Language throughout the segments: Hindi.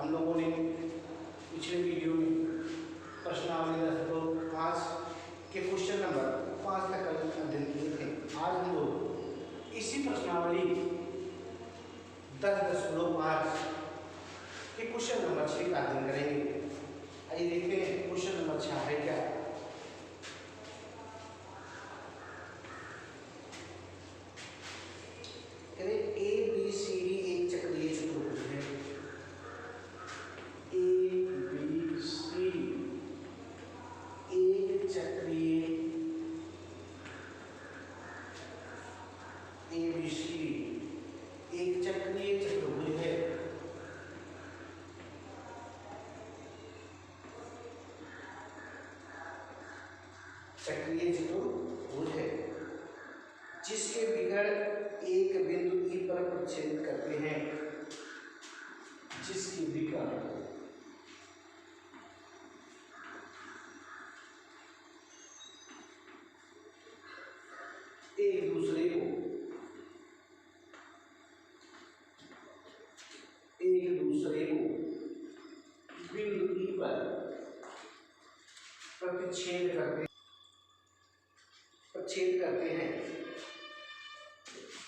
हम लोगों ने पिछले वीडियो में प्रश्नावली 10.5 के क्वेश्चन नंबर 5 तक अध्ययन किए थे। आज हम लोग इसी प्रश्नावली 10.5 के क्वेश्चन नंबर 6 का अध्ययन करेंगे। आइए देखते हैं क्वेश्चन नंबर 6 है क्या। ए बी सी डी एक चक्रीय चतुर्भुज है। ए बी सी एक चक्रीय ए बी सी एक चक्रीय चतुर्भुज है। चक्रीय चतुर्भुज है जिसके विकर्ण एक बिंदु ई पर प्रच्छेद करते हैं। जिसके विकर्ण एक दूसरे को बिंदु ई पर प्रतिच्छेद करते हैं।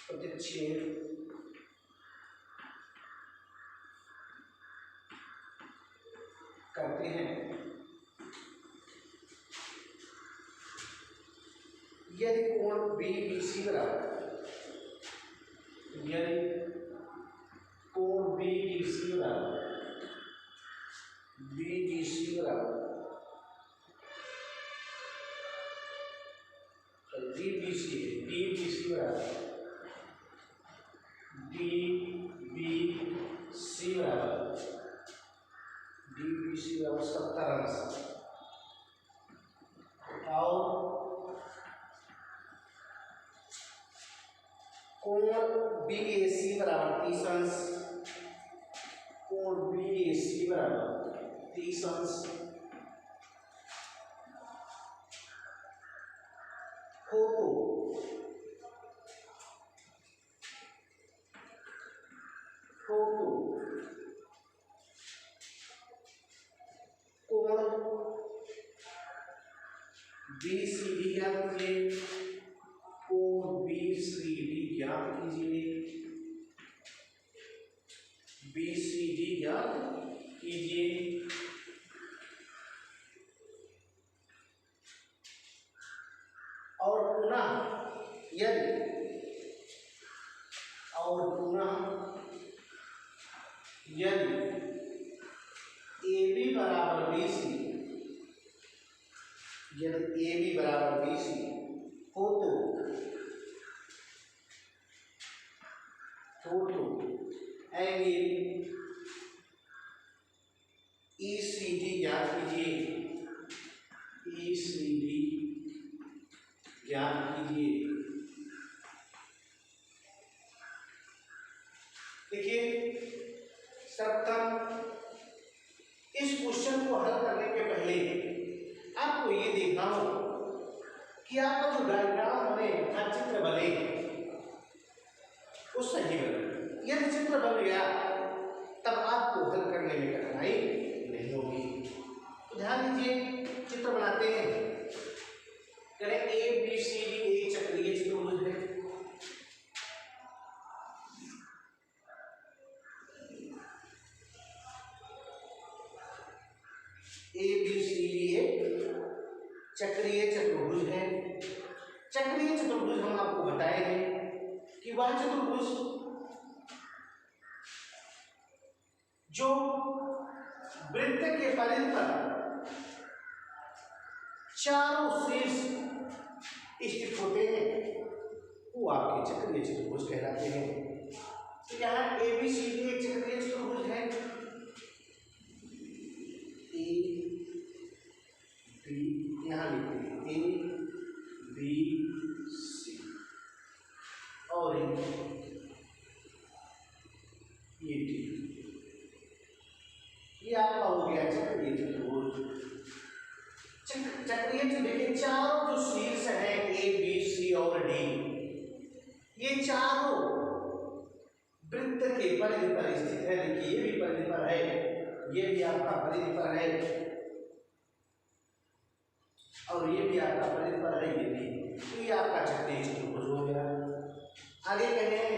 प्रतिच्छेद करते हैं यदि कोण बीडीसी बराबर DBC बराबर 70 अंश और कोण BAC बराबर 30 अंश। कोण BAC बराबर 30 अंश हो तो कोण BCD ज्ञात कीजिए। कोण BCD ज्ञात कीजिए। BCD ज्ञात कीजिए और पुनः यदि AB बराबर BC हो तो एंगल ECD ज्ञात कीजिए। देखिए सर्वप्रथम इस क्वेश्चन को हल करने के पहले आपको ये देखना हो कि आपका जो डायग्राम बने अर्थात चित्र बने वो सही बने। यदि चित्र बन गया तब आपको हल करने में कठिनाई नहीं होगी। तो ध्यान दीजिए चित्र बनाते हैं। करें ए बी सी डी एक चक्रीय चतुर्भुज है। ABCD एक चक्रीय चतुर्भुज है। चक्रीय चतुर्भुज हम आपको बताए हैं कि वह चतुर्भुज जो वृत्त के परिधि पर चारों शीर्ष स्थित होते हैं वो आपके चक्रीय चतुर्भुज कहलाते हैं। तो यहाँ ABCD एक चक्रीय चतुर्भुज है। यहाँ लिखते हैं ABC और ये आपका हो गया चक्रीय चतुर्भुज। चक्रीय देखिए चारों जो शीर्ष हैं A B C और D ये चारों वृत्त के परिधि पर स्थित है। देखिए ये भी परिधि पर है ये भी आपका परिधि पर है और ये भी आपका परिधि पर है, ये भी, तो ये आपका क्षैतिज चतुर्भुज हो गया। आगे कहें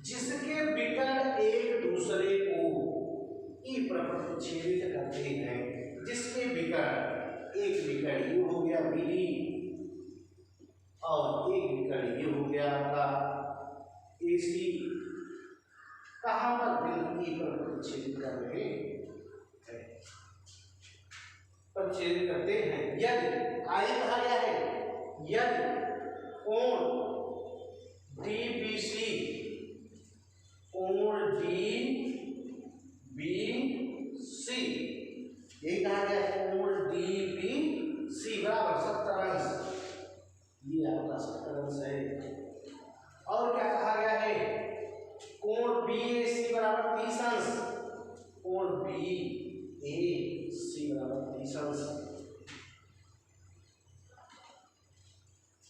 जिसके विकर्ण एक दूसरे को ई पर प्रतिच्छेदित करते हैं, जिसके विकर्ण, एक विकर्ण ये हो गया बीडी और एक विकर्ण ये हो गया आपका एसी, कहां पर बिंदु ई पर प्रतिच्छेदित कर रहे हैं, प्रतिच्छेदित करते हैं। यदि आगे कहा गया है यदि कोण डीबीसी, कोण डीबीसी, यही कहा गया है कोण डीबीसी बराबर 70 अंश, ये आपका 70 अंश है। और क्या कहा गया है कोण बीएसी बराबर 30 अंश, कोण बीएसी बराबर 30 अंश।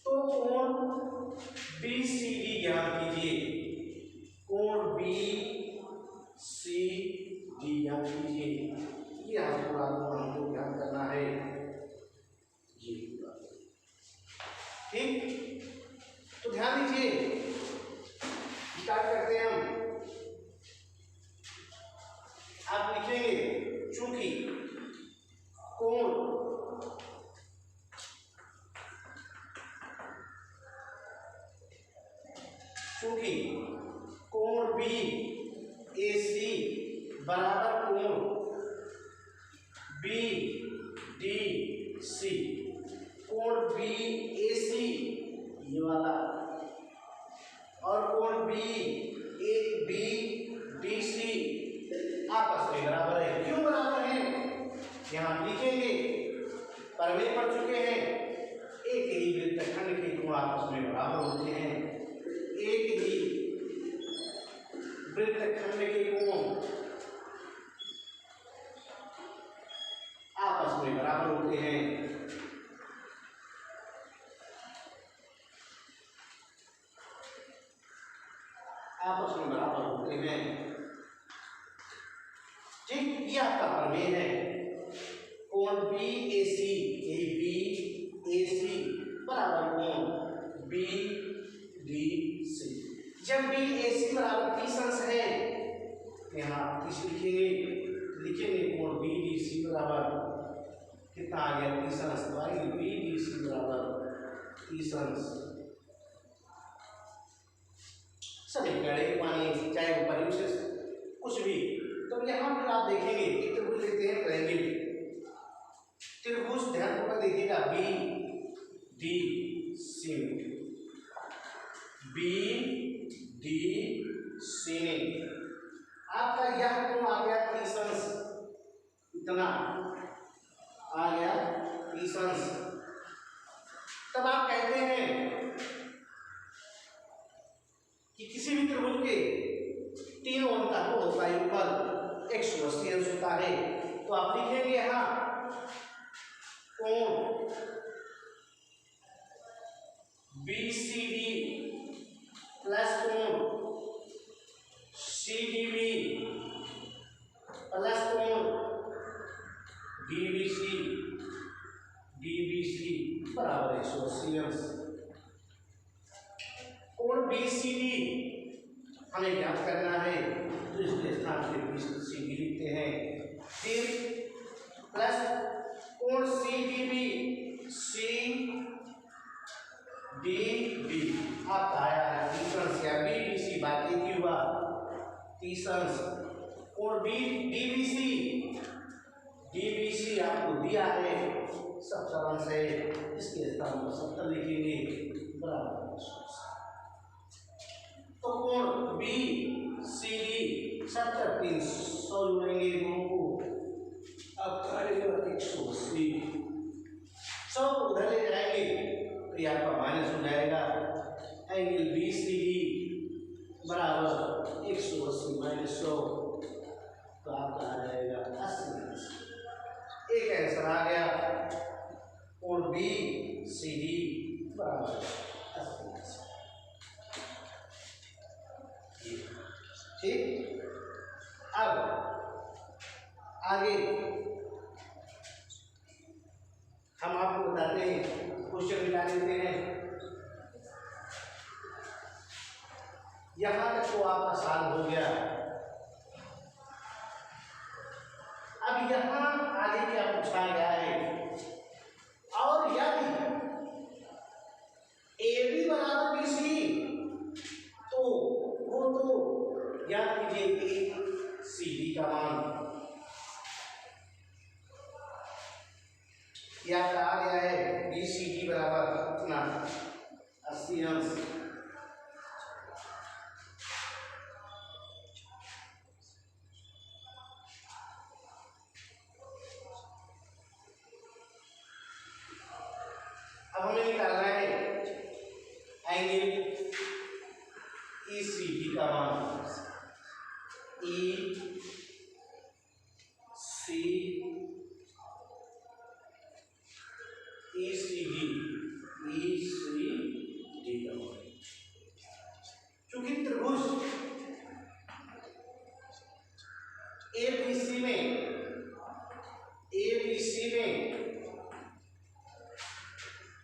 तो कोण बीसीडी ज्ञात कीजिए, कोण बीसीडी ज्ञात कीजिए, ये आपको हमको ज्ञात करना है जी। ठीक, तो ध्यान दीजिए, स्टार्ट करते हैं हम। आप लिखेंगे चूंकि कोण बी ए सी बराबर कोण बी डी सी, कोण बी ए सी ये वाला और कोण बी डी सी आपस में बराबर है। क्यों बराबर है यहाँ लिखेंगे, परवें पढ़ चुके हैं, एक ही वृत्तखंड के कोण आपस में बराबर होते हैं, एक ही वृत्तखंड के कोण आपस में बराबर होते हैं। आपस में बराबर होते हैं। ठीक, ये आपका प्रमेय है। कोण बी ए सी, बी ए सी बराबर कोण बी डी सी। जब बी ए सी बराबर 30 अंश है, यहाँ 30 लिखेंगे कोण बी डी सी बराबर कितना आ गया 30 अंश, तो आएगी बी डी सी बराबर 30 अंश। सभी गणित मानिए चाहे वो परिवेश कुछ भी, तो यहाँ पर आप देखेंगे एक त्रिभुज लेते हैं ट्रायंगल, त्रिभुज ध्यानपूर्वक देखिएगा B D C, B D C ने आपका यह कोण आ गया 30 अंश, इतना आ गया 30 अंश। तब आप कहते हैं कि किसी भी त्रिभुज के तीनों अंतः कोण का योगफल 180 अंश होता है, तो आप लिखेंगे यहाँ कोण बीसीडी प्लस कोण सीडीबी प्लस कोण डीबीसी बराबर 180 अंश। कोण बीसीडी हमें ज्ञात करना है, तो इसके स्थान पे बीसीडी लिखते हैं। फिर प्लस कोण सीडीबी, आपका आया है 30 अंश, या बीडीसी बाकी की हुआ 30 अंश। कोण डीबीसी आपको दिया है 70 अंश है, इसके स्थान पर 70 लिखेंगे बराबर। तो कोण बी सी डी 70 300 जोड़ेंगे दोनों को, अब आएगा 180, 100 उधर ले जाएंगे तो ये आपका माइनस हो जाएगा। एंगल बी सी डी बराबर 180 माइनस 100, तो आपका आ जाएगा 80। एक आंसर आ गया, कोण बी सी डी बराबर 80। ठीक, अब आगे हम आपको बताते हैं, क्वेश्चन मिटा देते हैं। यहां तक तो आपका साल हो गया। अब यहां आगे क्या पूछा गया है, और यदि AB बराबर BC तो वो तो याद कीजिए CD का मान क्या कहा गया है, BCD बराबर कितना 80 अंश। अब हमें निकालना है एंगल ECD का मान, ECD का मान। चूंकि त्रिभुज ABC में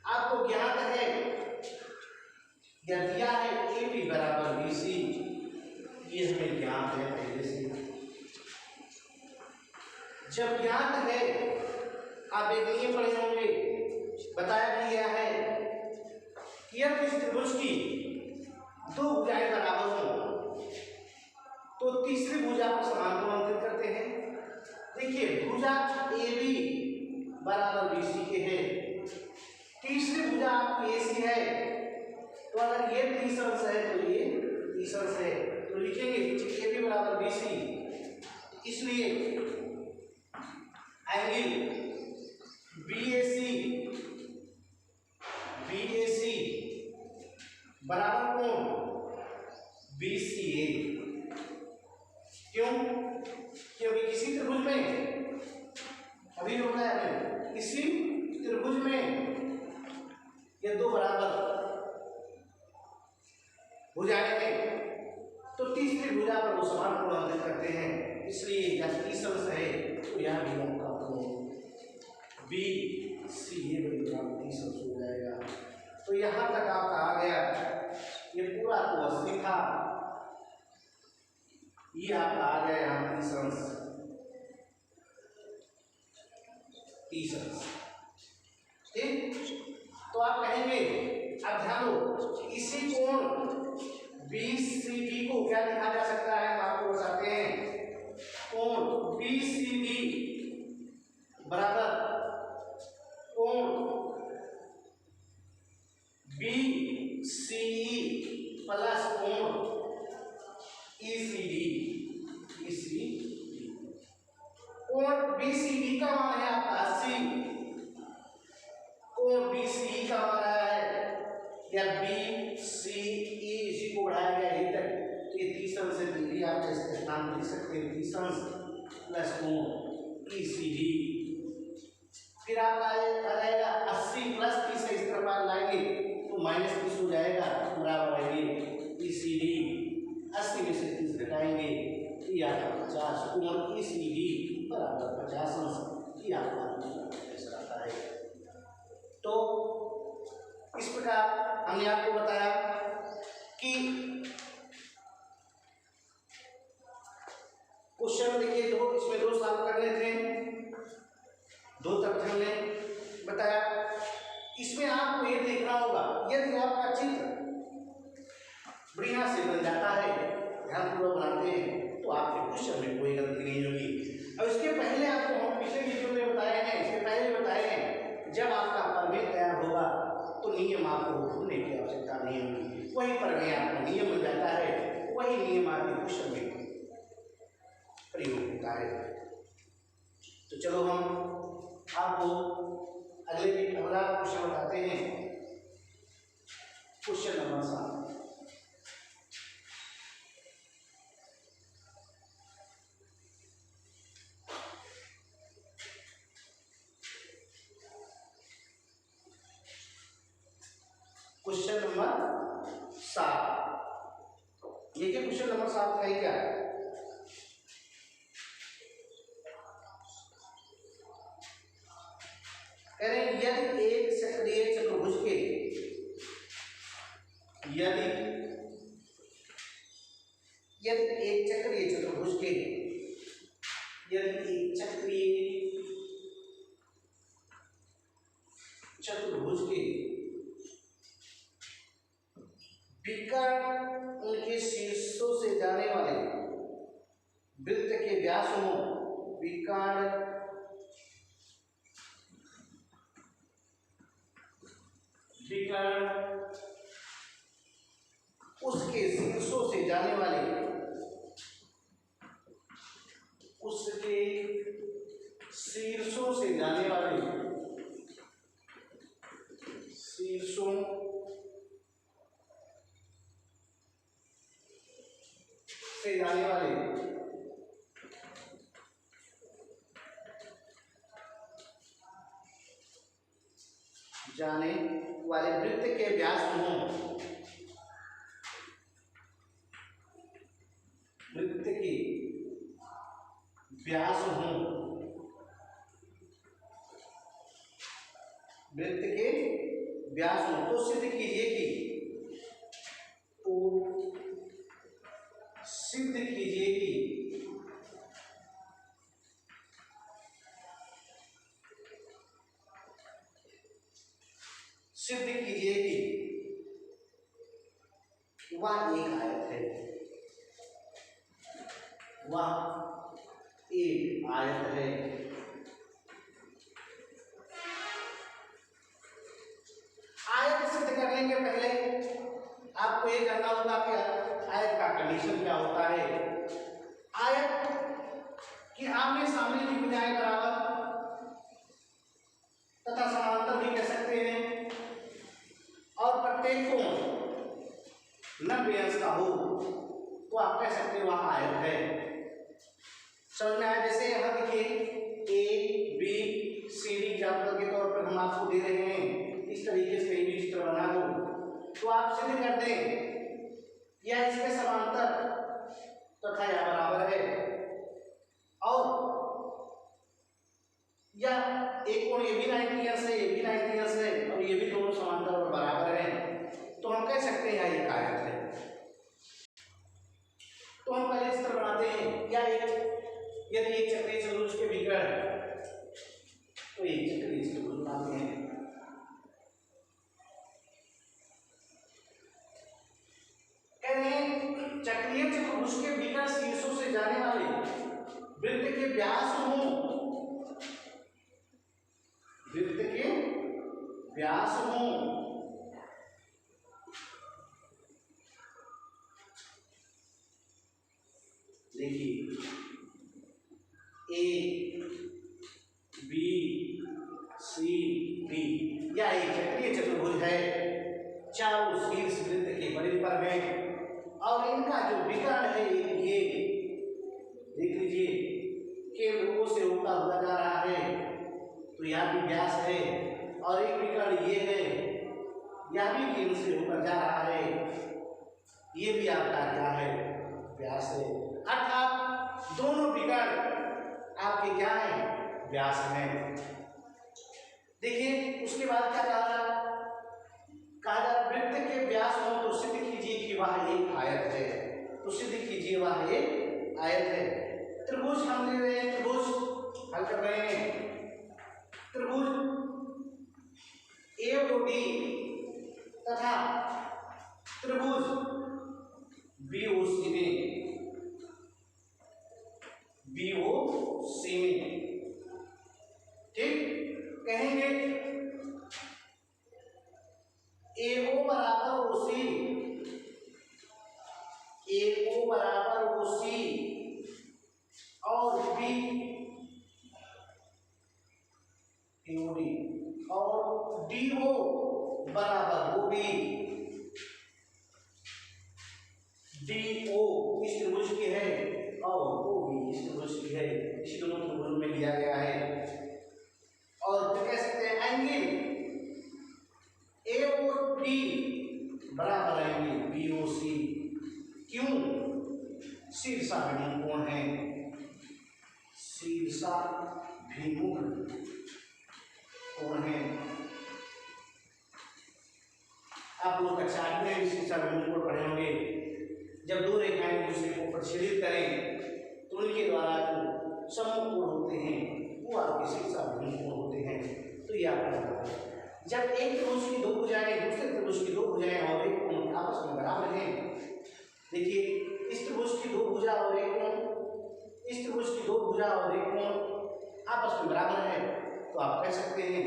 आपको ज्ञात है, या दिया है AB बराबर BC, ये हमें ज्ञात है पहले से। जब ज्ञात है, आप एक नियम पढ़े होंगे, बताया गया है कि यदि इस त्रिभुज की दो भुजाएं बराबर हो तो तीसरी भुजा को समान कोणांकित करते हैं। देखिए भुजा AB बराबर BC के है, तीसरी भुजा आपकी AC है, तो अगर ये 30 अंश है तो ये 30 अंश है, तो लिखेंगे AB बराबर BC, इसलिए एंगल BAC बराबर कोण BCA। क्यों? क्योंकि किसी त्रिभुज में, अभी जो बताया मैंने, किसी त्रिभुज में ये दो बराबर भुजाएं हैं तो तीसरी भुजा पर वो समान कोण करते हैं, इसलिए यह 30 अंश है तो यह भी आपका BCA बराबर 30 अंश हो जाएगा। तो यहां तक आपका आ गया, ये पूरा तो 80 था, ये आपका आ गया यहाँ 30 अंश, 30 अंश। ठीक, तो आप कहेंगे, अब ध्यान दो, इसी कोण BCD को क्या लिखा जा सकता है, आपको बताते हैं। कोण BCD बराबर कोण BCE प्लस कोण ECD। कोण BCD का मान है आपका 80, कोण BCE का मान आया है, या BCE इसी को बढ़ाया गया यही तक, तो ये 30 अंश से डिग्री आप इसके नाम लिख सकते हैं, 30 अंश प्लस कोण ECD। फिर आप आएगा 80 प्लस 30 इस तरफ आप लाएंगे तो -30 हो जाएगा, बराबर आएंगे ECD। 80 में से 30 घटाएंगे तो ये आपका 50, कोण ECD बराबर 50 अंश, ये आपका आंसर आता है। तो इस प्रकार हमने आपको बताया कि क्वेश्चन देखिए, इसमें दो सवाल करने थे, दो तथ्य हमने बताया। इसमें आपको ये देखना होगा, यदि आपका चित्र बढ़िया से बन जाता है, ध्यानपूर्वक बनाते हैं, तो आपके क्वेश्चन में कोई गलती नहीं होगी। अब इसके पहले आपको हम पिछले वीडियो में बताए हैं, इसके पहले बताए हैं, जब आपका प्रमेय तैयार होगा तो नियम आपको भूलने की आवश्यकता नहीं होगी, वही प्रमेय आपका नियम बन जाता है, वही नियम आपके क्वेश्चन में प्रयोग होता है। तो चलो हम आपको अगला क्वेश्चन बताते हैं, क्वेश्चन नंबर 7। क्वेश्चन नंबर 7, ये क्या क्वेश्चन नंबर 7 है क्या? यदि एक चक्रीय चतुर्भुज के विकर्ण उनके शीर्षों से जाने वाले वृत्त के व्यास हों, विकर्ण उसके शीर्षों से जाने वाले जाने वाले वृत्त के व्यास हों, वृत्त के व्यास हों, वृत्त के व्यास हों, तो सिद्ध कीजिए कि वह एक आयत है, वह एक आयत है। आयत सिद्ध करने के पहले आपको ये जानना होगा कि आयत का कंडीशन क्या होता है। आयत की आमने सामने की भुजाएं बराबर तथा समांतर भी कह सकते हैं, और प्रत्येक कोण 90 अंश का हो तो आप कह सकते हैं वह आयत है। समझ में आया? जैसे यहाँ देखिए A B C D example के तौर पर हम आपको दे रहे हैं, इस तरीके से कहीं भी चित्र बना दो तो आप सिद्ध कर दें या इसके समांतर तथा या बराबर है, और या एक कोण ये भी 90 अंश है, ये भी 90 अंश है, और ये भी दोनों समांतर और बराबर है, तो हम कह सकते हैं यह एक आयत है। तो हम पहले चित्र बनाते हैं। या यदि एक चक्रीय चतुर्भुज के विकर्ण, तो एक चक्रीय चतुर्भुज बनाते हैं। चक्रीय चतुर्भुज के विकर्ण शीर्षों से जाने वाले वृत्त के व्यास हों, वृत्त के व्यास हों, देखिए ए बी सी डी या एक चक्रीय चतुर्भुज है, चारों शीर्ष वृत्त के परिधि पर है, और इनका जो विकर्ण है ये देख लीजिए केंद्र O से होता हुआ जा रहा है, तो यह भी व्यास है, और एक विकर्ण ये है, यह भी केंद्र से होकर जा रहा है, ये भी आपका क्या है? व्यास है। अर्थात दोनों विकर्ण आपके क्या है? व्यास हैं। देखिए उसके बाद क्या कहा वृत्त के व्यास हो तो सिद्ध कीजिए कि वह एक आयत है, तो सिद्ध कीजिए वह एक आयत है। त्रिभुज हम ले रहे हैं, त्रिभुज हल कर रहे हैं। त्रिभुज AOD तथा त्रिभुज BOC में ठीक कहेंगे AO बराबर OC और B AOD और DO बराबर OB। DO इस त्रिभुज की है और OB इस त्रिभुज की है, इसी दोनों त्रिभुज में लिया गया है। और फिर कह सकते हैं एंगल AOD बराबर एंगल BOC। क्यों? शीर्षाभिमुख कोण है, शीर्षाभिमुख कोण है। आप लोग कक्षा में शीर्षाभिमुख कोण पढ़े होंगे, जब दो रेखाएं एक दूसरे को प्रक्षेपित करें तो उनके द्वारा जो समकोण होते हैं वो आपके शीर्षाभिमुख कोण होते हैं। तो ये आपका होता है जब एक त्रिभुज की दो भुजाएं दूसरे त्रिभुज की दो भुजाएं और एक कोण आपस में बराबर हैं। देखिए इस त्रिभुज की दो भुजा और एक कोण, इस त्रिभुज की दो भुजा और एक कोण आपस में बराबर है तो आप कह सकते हैं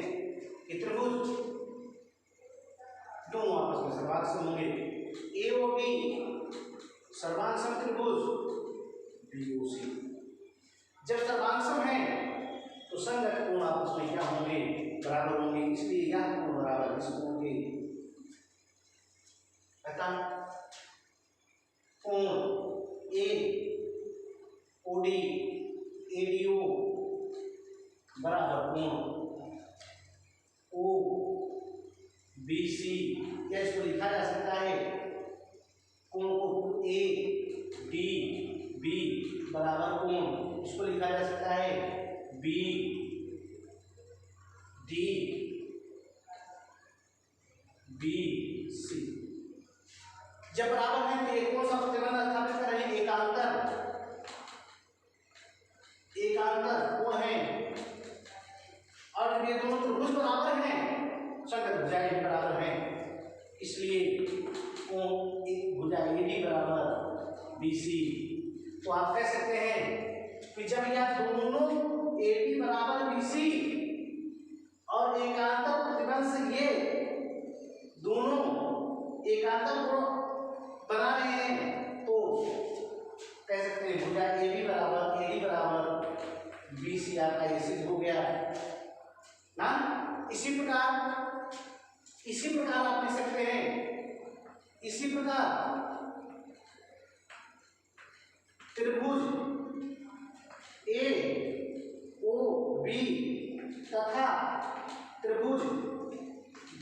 कि त्रिभुज दोनों आपस में सर्वांगसम होंगे। एओबी सर्वांगसम त्रिभुज बीओसी। जब सर्वांगसम है तो संगत कोण आपस में क्या होंगे? बराबर होंगे, इसलिए यह कोण बराबर इस कोण के। अतः कोण ए ओडी एडीओ बराबर कोण ओ बीसी, या इसको लिखा जा सकता है कोण को ए डी बी बराबर कोण, इसको लिखा जा सकता है बी डी बी सी। जब बराबर है तो एक कौन सा प्रतिबंध स्थापित करेंगे? एकांतर कोण है और ये दोनों त्रिभुज बराबर हैं, संगत भुजाएं भी बराबर हैं, इसलिए कोण एक भुजा एडी बराबर बीसी। तो आप कह सकते हैं कि जब यह दोनों एडी बराबर बीसी और एकांतर प्रतिबंध से ये दोनों एकांतर को बना रहे हैं तो कह सकते हैं भुजा एडी बराबर बीसी आपका ये सिद्ध हो गया ना। इसी प्रकार आप लिख सकते हैं, इसी प्रकार त्रिभुज ए ओ बी तथा त्रिभुज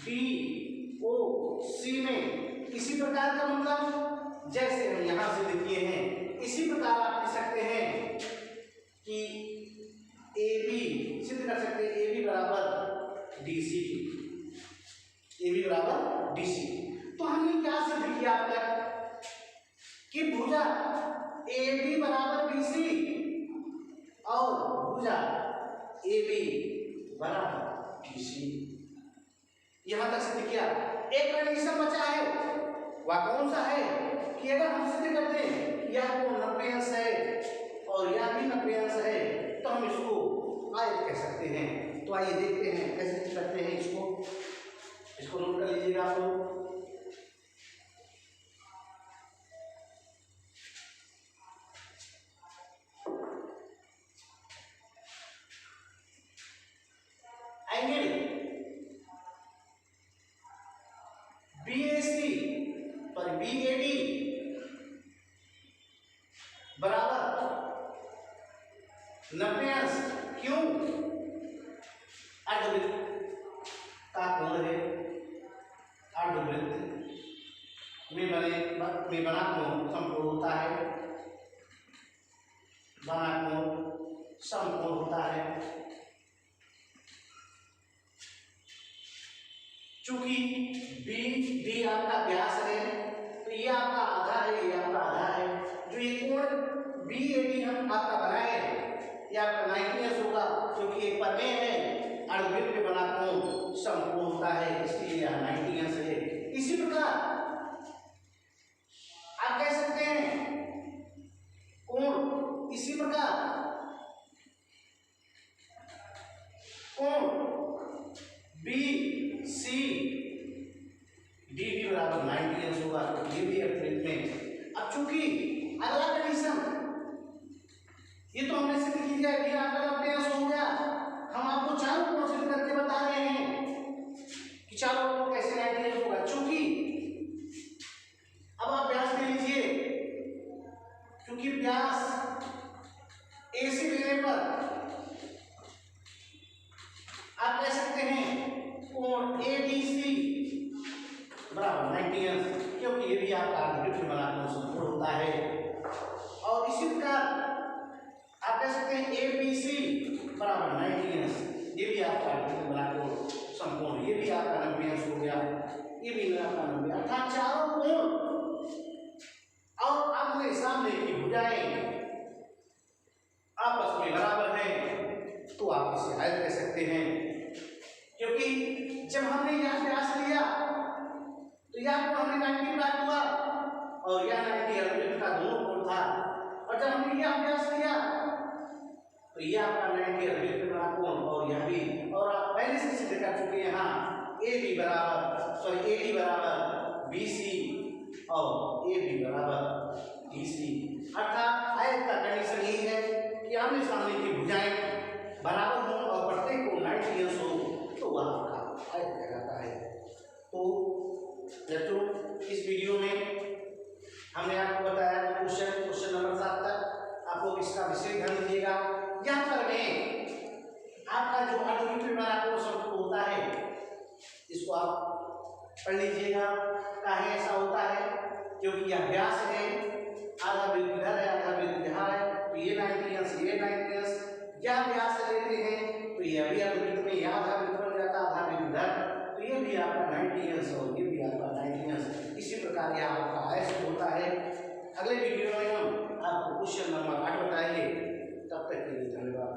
डी ओ सी में इसी प्रकार का मतलब जैसे हम यहां से लिखे हैं इसी प्रकार आप लिख सकते हैं कि ए बी सिद्ध कर सकते हैं ए बी बराबर डी सी, ए बी बराबर डी सी। तो हमने क्या सिद्ध किया अब तक कि भुजा ए बी बराबर बी सी और भुजा ए बी बराबर बी सी, यहां तक सिद्ध किया। एक कंडीशन बचा है, वह कौन सा है कि अगर हम सिद्ध करते हैं यह कोण 90 अंश है और यह भी 90 अंश है तो हम इसको आयत कह सकते हैं। तो आइए देखते हैं कैसे करते हैं इसको नोट कर लीजिएगा आप लोग। एंगल BAC पर BAD बराबर 90 अंश। क्यों? अर्धवृत्त का कोण है, अर्धवृत्त में बना कोण समकोण होता है, बना कोण समकोण होता है। चूंकि बी आपका व्यास है तो ये आपका आधा है, ये आपका आधा है। जो ये कोण BAD हम आपका बनाए ये आपका 90 अंश होगा क्योंकि एक प्रमेय है अर्धवृत्त में बना कोण समकोण होता है, इसलिए यह 90 अंश है। इसी प्रकार आप कह सकते हैं कोण, इसी प्रकार कोण BCD भी बराबर 90 अंश होगा, तो ये भी अर्धवृत्त में। अब चूंकि अगला कंडीशन ये तो हमने सिद्ध किया है कि आपका 90 अंश हो गया, हम आपको चारों कोण सिद्ध करके बता रहे हैं कि चारों कोण कैसे 90 अंश होगा। चूंकि अब आप व्यास ले लीजिए, क्योंकि व्यास ए से लेने पर आप कह सकते हैं कोण ADC बराबर 90 अंश, क्योंकि ये भी आपका अर्धवृत्त में बना कोण समकोण होता है। और इसी प्रकार आप कह सकते हैं ABC बराबर 90 अंश, ये भी आपका अर्धवृत्त में बना कोण समकोण, ये भी आपका 90 अंश हो गया, ये भी आपका 90। अर्थात चारों कोण और सामने की भुजाएं आपस में बराबर हैं तो आप इसे आयत कह सकते हैं। क्योंकि जब हमने यह व्यास लिया तो यह को हमें 90 प्राप्त हुआ और यह 90 अर्धवृत्त का दोनों कोण था, और जब हमने यह व्यास लिया तो यह आपका 90 अर्धवृत्त का कोण और यह भी, और आप पहले से सिद्ध कर चुके हैं यहाँ AB बराबर BC और AB बराबर DC, अर्थात आयत का कंडीशन यही है कि आमने सामने की भुजाएं बराबर हों और प्रत्येक को 90 अंश हो तो वह आपका आयत कहलाता है। तो बच्चों इस वीडियो में हमने आपको बताया क्वेश्चन नंबर 7 तक आपको इसका विशेष ध्यान दीजिएगा। यहाँ पर में आपका जो अर्धवृत्त वाला क्वेश्चन होता है इसको आप पढ़ लीजिएगा। काहे ऐसा होता है? क्योंकि यह व्यास है, आधा वृत्त इधर है आधा वृत्त यहाँ है, तो ये 90 अंश ये 90 अंश, यह व्यास लेते हैं तो यह भी अर्धवृत्त में यह आधा वृत्त बन जाता है आधा वृत्त इधर, तो ये भी आपका 90 अंश और ये भी आपका 90 अंश। इसी प्रकार यह आपका आयत होता है। अगले वीडियो में हम आपको क्वेश्चन नंबर 8 बताएंगे। तब तक के लिए धन्यवाद।